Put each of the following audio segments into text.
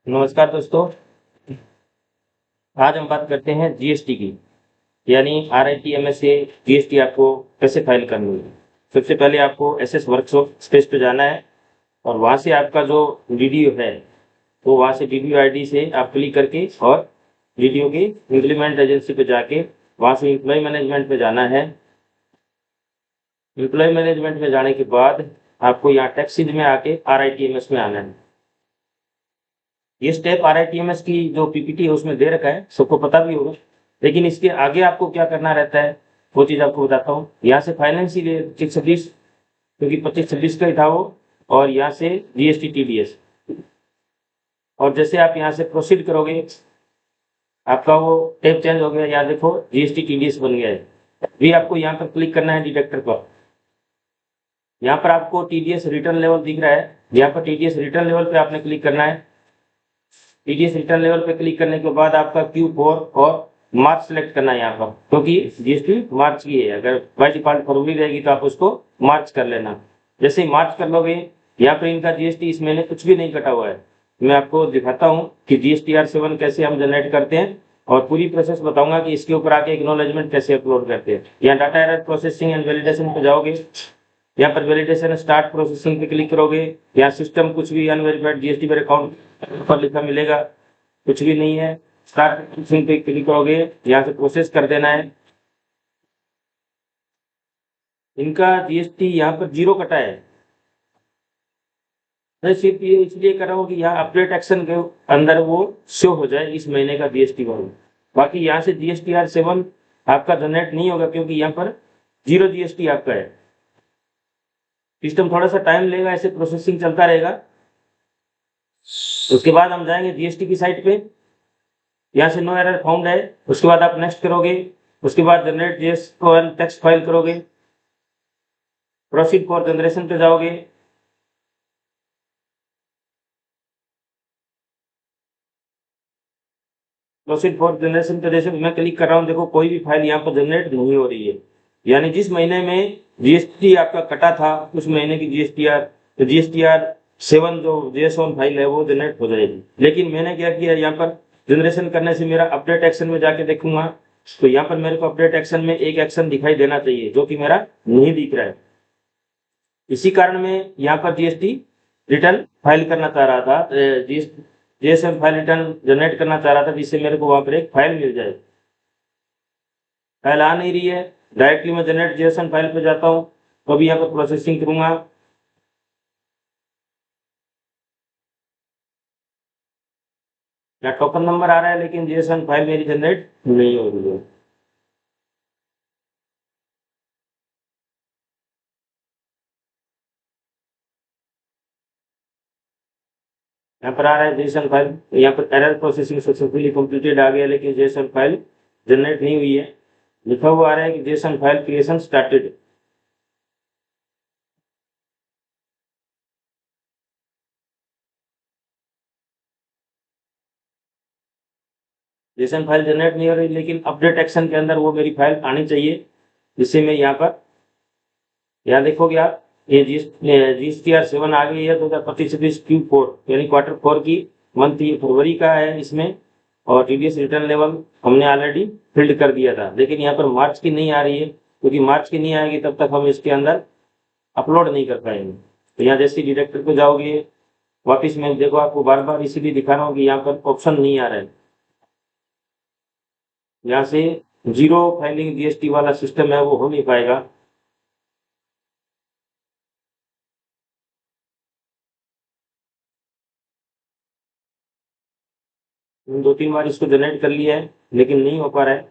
नमस्कार दोस्तों। आज हम बात करते हैं जीएसटी की, यानी RITMS से जीएसटी आपको कैसे फाइल करनी है। सबसे पहले आपको एसएस वर्कशॉप स्पेस पे जाना है और वहाँ से आपका जो डीडीओ है वो वहाँ से डीडीओ आईडी से आप क्लिक करके और डीडीओ की इम्प्लीमेंट एजेंसी पे जाके वहाँ से एम्प्लॉय मैनेजमेंट पे जाना है। एम्प्लॉय मैनेजमेंट में जाने के बाद आपको यहाँ टैक्स सीध में आके RITMS में आना है। ये स्टेप RITMS की जो पीपीटी है उसमें दे रखा है, सबको पता भी होगा, लेकिन इसके आगे आपको क्या करना रहता है वो चीज़ आपको बताता हूँ। यहाँ से फाइनेंस ही 25-26, क्योंकि 25-26 का ही था वो, और यहाँ से GST TDS। और जैसे आप यहाँ से प्रोसीड करोगे आपका वो टैब चेंज हो गया, यहाँ देखो GST TDS बन गया है। अभी आपको यहाँ पर क्लिक करना है डिडक्टर पर। यहाँ पर आपको TDS रिटर्न लेवल दिख रहा है, यहाँ पर TDS रिटर्न लेवल पे आपने क्लिक करना है। TDS रिटर्न लेवल पे क्लिक करने के बाद आपका Q4 और मार्च सेलेक्ट करना है यहाँ पर, क्योंकि जीएसटी मार्च की है। अगर बाय डिफॉल्ट फरवरी रहेगी तो आप उसको मार्च कर लेना। जैसे ही मार्च कर लोगे, यहाँ पर इनका जीएसटी इस महीने कुछ भी नहीं कटा हुआ है। मैं आपको दिखाता हूँ कि GSTR7 कैसे हम जनरेट करते हैं और पूरी प्रोसेस बताऊंगा कि इसके ऊपर आके एक्नॉलेजमेंट कैसे अपलोड करते हैं। यहाँ data error processing and validation पे जाओगे, यहाँ पर वैलिडेशन स्टार्ट प्रोसेसिंग पे क्लिक करोगे। यहाँ सिस्टम कुछ भी अनवेरिफाइड जीएसटी पर अकाउंट पर लिखा मिलेगा, कुछ भी नहीं है। स्टार्ट प्रोसेसिंग पे क्लिक करोगे, यहाँ से प्रोसेस कर देना है। इनका जीएसटी यहाँ पर 0 कटा है। मैं सिर्फ ये इसलिए कर रहा हूँ कि यहाँ अपडेट एक्शन के अंदर वो शो हो जाए इस महीने का जीएसटी वैल्यू। बाकी यहाँ से GSTR7 आपका जनरेट नहीं होगा, क्योंकि यहाँ पर 0 जीएसटी आपका है। सिस्टम थोड़ा सा टाइम लेगा, ऐसे प्रोसेसिंग चलता रहेगा। उसके बाद हम जाएंगे जीएसटी की साइट पे, यहाँ से नो एरर फाउंड है। उसके बाद आप नेक्स्ट करोगे, उसके बाद जनरेट GS1 टेक्स्ट फाइल करोगे, प्रोसीड फॉर जनरेशन पे जाओगे। प्रोसीड फॉर जनरेशन पे जैसे मैं क्लिक कर रहा हूँ, देखो कोई भी फाइल यहाँ पर जनरेट नहीं हो रही है। यानी जिस महीने में जीएसटी आपका कटा था उस महीने की GSTR7 जो JS1 फाइल है वो जनरेट हो जाएगी। लेकिन मैंने क्या किया, यहाँ पर जनरेशन करने से मेरा अपडेट एक्शन में जाके देखूंगा तो यहाँ पर मेरे को अपडेट एक्शन में एक एक्शन दिखाई देना चाहिए, जो कि मेरा नहीं दिख रहा है। इसी कारण मैं यहाँ पर जीएसटी रिटर्न फाइल करना चाह रहा था, JSM फाइल रिटर्न जनरेट करना चाह रहा था, जिससे मेरे को वहां पर एक फाइल मिल जाए। फाइल आ नहीं रही है। डायरेक्टली मैं जनरेट JSM फाइल पे जाता हूँ, तो अभी यहाँ पर प्रोसेसिंग करूंगा। यहाँ टोकन नंबर आ रहा है, लेकिन JSM फाइल मेरी जनरेट नहीं हो रही है। यहाँ पर आ रहा है JSON फाइल, यहाँ पर एरर प्रोसेसिंग सक्सेसफुली कंप्लीटेड आ गया, लेकिन JSON फाइल जनरेट नहीं हुई है। लिखा हुआ आ रहा है कि JSON file creation started. JSON file generate नहीं हो रही, लेकिन अपडेट एक्शन के अंदर वो मेरी फाइल आनी चाहिए, जिससे मैं यहाँ पर, यहाँ देखोगे आप, ये GSTR7 आ गई है 2025 Q4, यानी Q4 की मंथ, ये फरवरी का है इसमें। और TDS रिटर्न लेवल हमने ऑलरेडी फिल्ड कर दिया था, लेकिन यहाँ पर मार्च की नहीं आ रही है, क्योंकि मार्च की नहीं आएगी तब तक हम इसके अंदर अपलोड नहीं कर पाएंगे। तो यहाँ जैसे डिडक्टर पे जाओगे, वापिस मैं देखो आपको बार बार इसीलिए दिखा रहा हूँ कि यहाँ पर ऑप्शन नहीं आ रहा है। यहाँ से 0 फाइलिंग जीएसटी वाला सिस्टम है, वो हो नहीं पाएगा। मैंने 2-3 बार इसको जनरेट कर लिया है, लेकिन नहीं हो पा रहा है,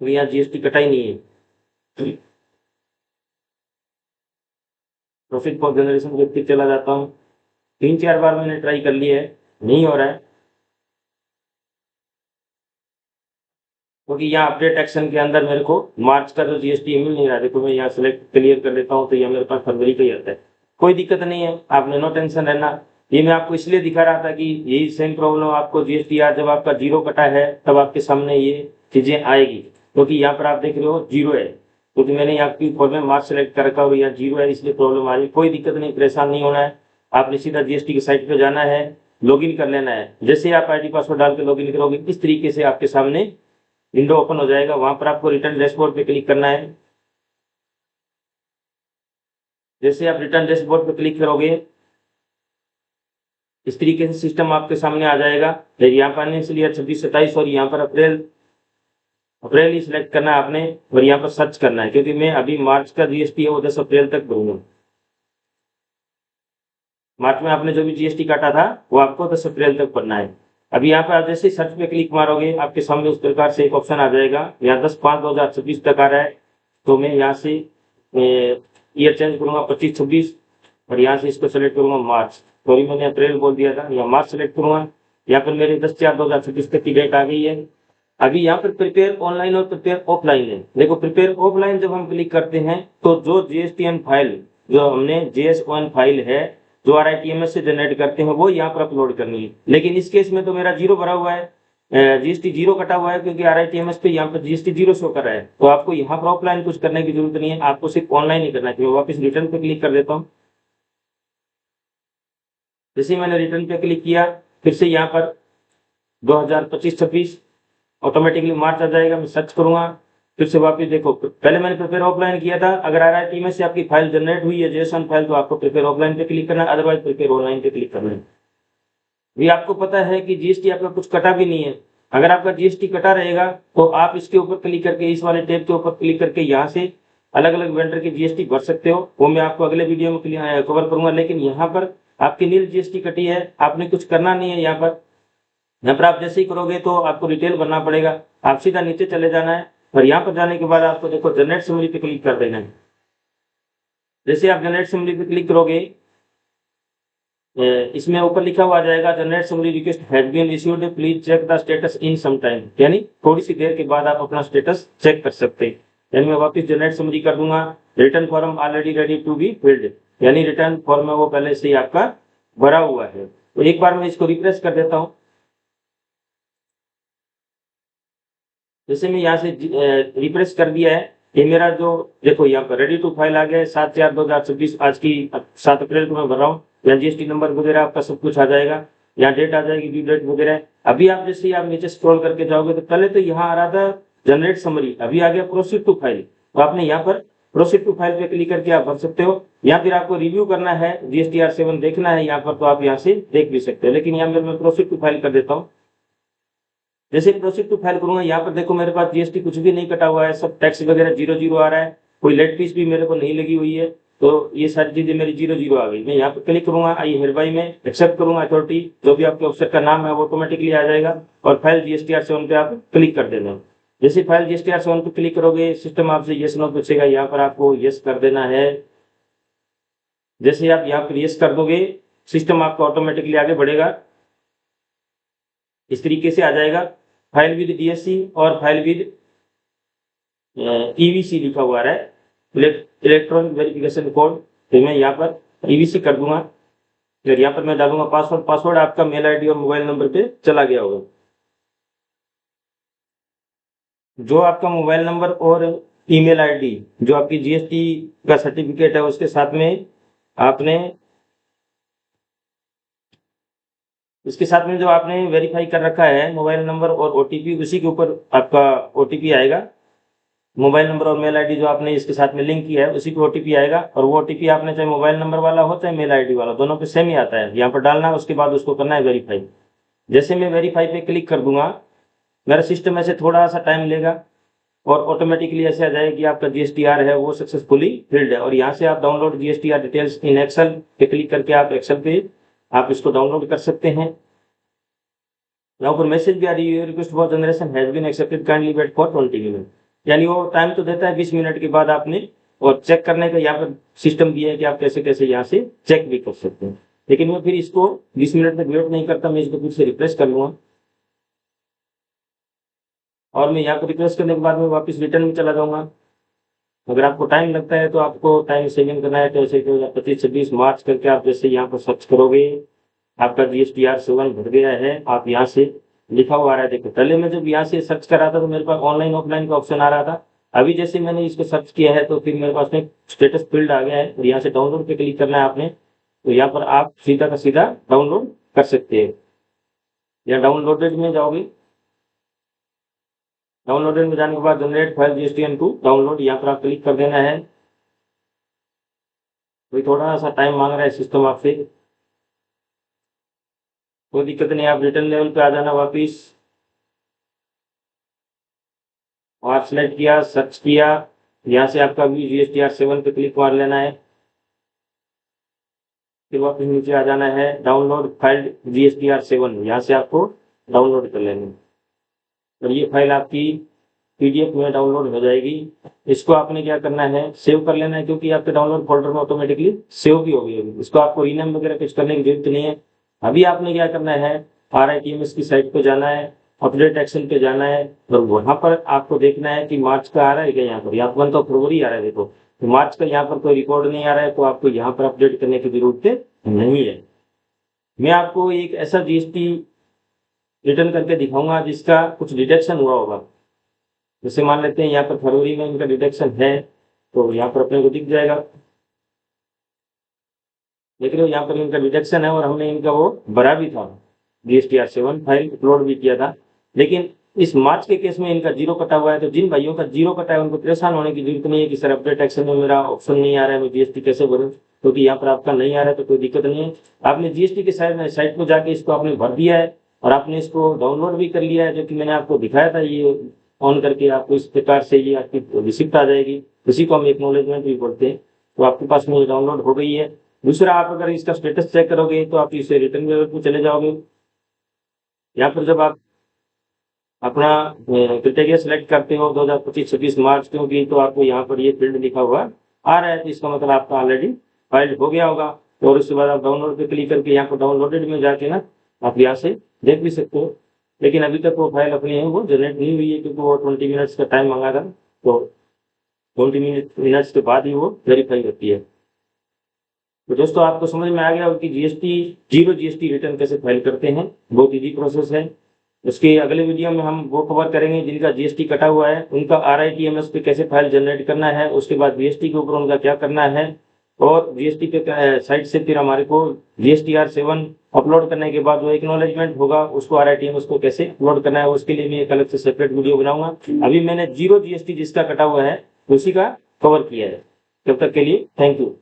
तो यहाँ जीएसटी कटा ही नहीं है। प्रॉफिट फॉर जनरेशन पे फिर चला जाता हूँ। 3-4 बार मैंने ट्राई कर लिया है, नहीं हो रहा है, क्योंकि यहाँ अपडेट एक्शन के अंदर मेरे को मार्च का जो जीएसटी मिल नहीं रहा है। देखो मैं यहाँ सेलेक्ट क्लियर कर लेता हूँ, तो यहाँ मेरे पास फरवरी का ही आता है। कोई दिक्कत नहीं है, आपने नो टेंशन रहना। ये मैं आपको इसलिए दिखा रहा था कि यही सेम प्रॉब्लम आपको GSTR जब आपका 0 कटा है तब आपके सामने ये चीजें आएगी, क्योंकि यहाँ पर आप देख रहे हो 0 है, क्योंकि मैंने यहाँ की फॉर में मार्च सेलेक्ट कर रखा और यहाँ 0 है, इसलिए प्रॉब्लम आ रही है। कोई दिक्कत नहीं, परेशान नहीं होना है। आपने सीधा जीएसटी की साइट पे जाना है, लॉगिन कर लेना है। जैसे आप आईडी पासवर्ड डाल के लॉगिन करोगे, इस तरीके से आपके सामने विंडो ओपन हो जाएगा। वहां पर आपको रिटर्न डैशबोर्ड पे क्लिक करना है। जैसे आप रिटर्न डैशबोर्ड पे क्लिक करोगे, इस तरीके से सिस्टम आपके सामने आ जाएगा। फिर यहाँ फाइनेंशियल ईयर 26-27 और यहाँ पर अप्रैल ही सिलेक्ट करना है आपने, और यहाँ पर सर्च करना है, क्योंकि मैं अभी मार्च का जीएसटी है वो 10 अप्रैल तक भरूंगा। मार्च में आपने जो भी जीएसटी काटा था वो आपको 10 अप्रैल तक भरना है। अभी यहाँ पे आप जैसे सर्च पे क्लिक मारोगे, आपके सामने उस प्रकार से एक ऑप्शन आ जाएगा। यहाँ 10/5/2026 तक आ रहा है, तो मैं यहाँ से ईयर चेंज करूंगा 25-26, और यहाँ से इसको सेलेक्ट करूंगा मार्च। सॉरी, मैंने अप्रैल बोल दिया था, यहाँ मार्च सेलेक्ट करूंगा। यहाँ पर मेरे 10/4/2026 तक की डेट आ गई है। अभी यहाँ पर प्रिपेयर ऑनलाइन और प्रिपेयर ऑफलाइन है। देखो, प्रिपेयर ऑफलाइन जब हम क्लिक करते हैं तो जो जीएसटीएन फाइल, जो हमने JS1 फाइल है जो RITMS से जनरेट करते हैं, वो यहाँ पर अपलोड करनी है। लेकिन इस केस में तो मेरा जीरो भरा हुआ है, जीएसटी जीरो कटा हुआ है, क्योंकि RITMS पे यहाँ पर जीएसटी जीरो शो कर रहा है। तो आपको यहाँ पर ऑफलाइन कुछ करने की जरूरत नहीं है, आपको सिर्फ ऑनलाइन ही करना चाहिए। वापस रिटर्न पे क्लिक कर देता हूँ। जैसे मैंने रिटर्न पे क्लिक किया, फिर से यहाँ पर 2025-26 ऑटोमेटिकली मार्च आ जाएगा। मैं सर्च करूंगा, फिर से वापस देखो, पहले मैंने प्रिपेयर ऑफलाइन किया था। अगर RITMS से आपकी फाइल जनरेट हुई है JSON फाइल, तो आपको प्रिपेयर ऑफलाइन पे क्लिक करना है, अदरवाइज प्रिपेयर ऑनलाइन पे क्लिक करना है। भी आपको पता है कि जीएसटी आपका कुछ कटा भी नहीं है। अगर आपका जीएसटी कटा रहेगा तो आप इसके ऊपर क्लिक करके, इस वाले टैब के ऊपर क्लिक करके यहाँ से अलग अलग वेंडर की जीएसटी भर सकते हो। वो मैं आपको अगले वीडियो में कवर करूंगा। लेकिन यहाँ पर आपकी नील जीएसटी कटी है, आपने कुछ करना नहीं है। यहाँ पर आप जैसे ही करोगे तो आपको डिटेल भरना पड़ेगा। आप सीधा नीचे चले जाना है, और यहाँ पर जाने के बाद आपको देखो जनरेट समरी पे क्लिक कर देना है। जैसे आप जनरेट समरी पे क्लिक करोगे, इसमें ऊपर लिखा हुआ आ जाएगा generate summary request has been issued, please check the status in some time. यानी थोड़ी सी देर के बाद आप अपना स्टेटस चेक कर सकते हैं। यानी मैं वापस जनरेट समरी कर दूंगा। Return form already ready to be filled, यानी रिटर्न फॉर्म है वो पहले से ही आपका भरा हुआ है। तो एक बार मैं इसको रिफ्रेश कर देता हूँ। जैसे मैं यहाँ से रिफ्रेश कर दिया है, ये मेरा जो देखो यहाँ पर रेडी टू फाइल आ गया है। 7/4/2026 आज की 7 अप्रैल को मैं भर रहा हूँ। यहाँ जीएसटी नंबर वगैरह आपका सब कुछ आ जाएगा, यहाँ डेट आ जाएगी, ड्यू डेट वगैरह। अभी आप जैसे आप नीचे स्क्रॉल करके जाओगे तो पहले तो यहाँ आ रहा था जनरेट समरी, अभी आ गया प्रोसीड टू फाइल। तो आपने यहाँ पर प्रोसीड टू फाइल पे क्लिक करके आप भर सकते हो, या फिर आपको रिव्यू करना है, GSTR7 देखना है यहाँ पर, तो आप यहाँ से देख भी सकते हो। लेकिन यहाँ पर मैं प्रोसीड टू फाइल कर देता हूँ। जैसे प्रोसीड टू फाइल करूंगा, यहाँ पर देखो मेरे पास जीएसटी कुछ भी नहीं कटा हुआ है, सब टैक्स वगैरह 0 आ रहा है, कोई लेट फीस भी मेरे को नहीं लगी हुई है। तो ये सारी चीजें मेरी 0 आ गई। मैं यहाँ पर क्लिक करूंगा, आई हेरबाई में एक्सेप्ट करूंगा अथॉरिटी, जो भी आपके ऑफिसर का नाम है वो ऑटोमेटिकली आ जाएगा। और फाइल GSTR7 पे आप क्लिक कर देना। जैसे फाइल GSTR7 पे क्लिक करोगे, सिस्टम आपसे यस नो पूछेगा, यहाँ पर आपको यस कर देना है। जैसे आप यहाँ पर यस कर दोगे, सिस्टम आपको ऑटोमेटिकली आगे बढ़ेगा, इस तरीके से आ जाएगा। फाइल विद DSC और फाइल विद EVC लिखा हुआ है, इलेक्ट्रॉनिक वेरिफिकेशन कोड। तो मैं यहाँ पर EVC कर दूंगा। फिर यहाँ पर मैं डालूंगा पासवर्ड आपका मेल आईडी और मोबाइल नंबर पे चला गया होगा। जो आपका मोबाइल नंबर और ईमेल आईडी जो आपकी जीएसटी का सर्टिफिकेट है उसके साथ में आपने, इसके साथ में जो आपने वेरीफाई कर रखा है मोबाइल नंबर और OTP, उसी के ऊपर आपका OTP आएगा। मोबाइल नंबर और मेल आईडी जो आपने इसके साथ में लिंक किया है उसी पे OTP आएगा। और वो OTP आपने चाहे मोबाइल नंबर वाला हो चाहे मेल आईडी वाला, दोनों पे सेम ही आता है। यहाँ पर डालना है, उसके बाद उसको करना है वेरीफाई। जैसे मैं वेरीफाई पे क्लिक कर दूंगा, मेरा सिस्टम ऐसे थोड़ा सा टाइम लेगा और ऑटोमेटिकली ऐसे आ जाएगा कि आपका GSTR है वो सक्सेसफुली फिल्ड है। और यहाँ से आप download GSTR details in excel पे क्लिक करके आप एक्सेल पे आप इसको डाउनलोड कर सकते हैं। यहाँ पर मैसेज भी आ रही है, request for generation has been accepted, kindly wait for 20 minute. यानी वो टाइम तो देता है 20 मिनट के बाद आपने, और चेक करने का यहाँ पर सिस्टम भी है कि आप कैसे कैसे यहाँ से चेक भी कर सकते हैं। लेकिन मैं फिर इसको 20 मिनट तक वेट नहीं करता, मैं इसको फिर से रिफ्रेश कर लूंगा। और मैं यहाँ पर रिफ्रेश करने के बाद में वापस रिटर्न में चला जाऊंगा। अगर आपको टाइम लगता है तो आपको टाइम सेविंग करना है, तो ऐसे 25-26 मार्च करके आप जैसे यहाँ पर सर्च करोगे, आपका GSTR7 भर गया है। आप यहाँ से लिखा हुआ आ रहा है, देखो पहले मैं जब यहाँ से सर्च कर रहा था तो मेरे पास ऑनलाइन ऑफलाइन का ऑप्शन आ रहा था। अभी जैसे मैंने इसको सर्च किया है तो फिर मेरे पास में स्टेटस फील्ड आ गया है, और यहाँ से डाउनलोड पे क्लिक करना है आपने। तो यहाँ पर आप सीधा का सीधा डाउनलोड कर सकते हैं। या डाउनलोडेड में जाओगे, डाउनलोडेड में जाने के बाद जनरेट फाइल GSTN2 डाउनलोड, यहाँ पर आप क्लिक कर देना है। तो थोड़ा सा टाइम मांग रहा है सिस्टम आपसे, कोई दिक्कत नहीं, आप रिटर्न लेवल पे आ जाना वापिस। और सेलेक्ट किया, सर्च किया, यहाँ से आपका व्यू GSTR7 पे क्लिक मार लेना है। फिर वापस नीचे आ जाना है, डाउनलोड फाइल GSTR7, यहाँ से आपको डाउनलोड कर लेना है। और ये फाइल आपकी PDF में डाउनलोड हो जाएगी। इसको आपने क्या करना है, सेव कर लेना है, क्योंकि आपके डाउनलोड फोल्डर में ऑटोमेटिकली सेव भी हो गई होगी। इसको आपको रीनेम वगैरह कुछ करने की जरूरत नहीं है। अभी आपने क्या करना है, RITMS की साइट पे जाना है, अपडेट एक्शन पे जाना है, और वहां पर आपको देखना है कि मार्च का आ रहा है क्या, यहाँ पर 1 तो फरवरी आ रहा है, देखो तो मार्च का यहाँ पर कोई रिकॉर्ड नहीं आ रहा है, तो आपको यहाँ पर अपडेट करने की जरूरत नहीं है। मैं आपको एक ऐसा GST रिटर्न करके दिखाऊंगा जिसका कुछ डिटेक्शन हुआ होगा। जैसे मान लेते हैं यहाँ पर फरवरी में इनका डिटेक्शन है, तो यहाँ पर अपने को दिख जाएगा, देख रहे हो यहाँ पर इनका डिटेक्शन है, और हमने इनका वो भरा भी था, GSTR7 फाइल अपलोड भी किया था। लेकिन इस मार्च के केस में इनका 0 कटा हुआ है। तो जिन भाइयों का 0 कटा है उनको परेशान होने की जरूरत नहीं है कि सर अपडेट एक्शन में मेरा ऑप्शन नहीं आ रहा है, मैं GST कैसे भरूं, क्योंकि यहाँ पर आपका नहीं आ रहा है तो कोई दिक्कत नहीं है। आपने GST के साइट पर जाके इसको आपने भर दिया है, और आपने इसको डाउनलोड भी कर लिया है, जो कि मैंने आपको दिखाया था। ये ऑन करके आपको इस प्रकार से ये आपकी रिसिप्ट आ जाएगी, इसी को हम एक्नॉलेजमेंट भी बोलते हैं। तो आपके पास में डाउनलोड हो गई है। दूसरा, आप अगर इसका स्टेटस चेक करोगे तो आप इसे रिटर्न लेवल पर चले जाओगे। यहाँ पर जब आप अपना क्राइटेरिया सेलेक्ट करते हो 2025-26 मार्च, क्योंकि तो आपको यहाँ पर ये फील्ड लिखा हुआ आ रहा है, तो इसका मतलब आपका ऑलरेडी फाइल हो गया होगा। और उसके बाद आप डाउनलोड पे क्लिक करके यहाँ पर डाउनलोडेड में जाके ना आप यहाँ से देख भी सकते हो। लेकिन अभी तक वो फाइल अपनी है वो जनरेट नहीं हुई है, क्योंकि वो 20 मिनट्स का टाइम मांगा था, तो 20 मिनट्स के बाद ही वो वेरीफाई होती है। तो दोस्तों, आपको समझ में आ गया कि जीरो GST रिटर्न कैसे फाइल करते हैं, बहुत इजी प्रोसेस है। उसके अगले वीडियो में हम वो कवर करेंगे जिनका GST कटा हुआ है, उनका RITMS पे कैसे फाइल जनरेट करना है, उसके बाद GST के ऊपर उनका क्या करना है, और GST पे साइट से फिर हमारे को GSTR7 अपलोड करने के बाद जो एक्नॉलेजमेंट होगा उसको RITMS को कैसे अपलोड करना है, उसके लिए मैं एक अलग से सेपरेट वीडियो बनाऊंगा। अभी मैंने जीरो GST जिसका कटा हुआ है उसी का कवर किया है। तब तक के लिए थैंक यू।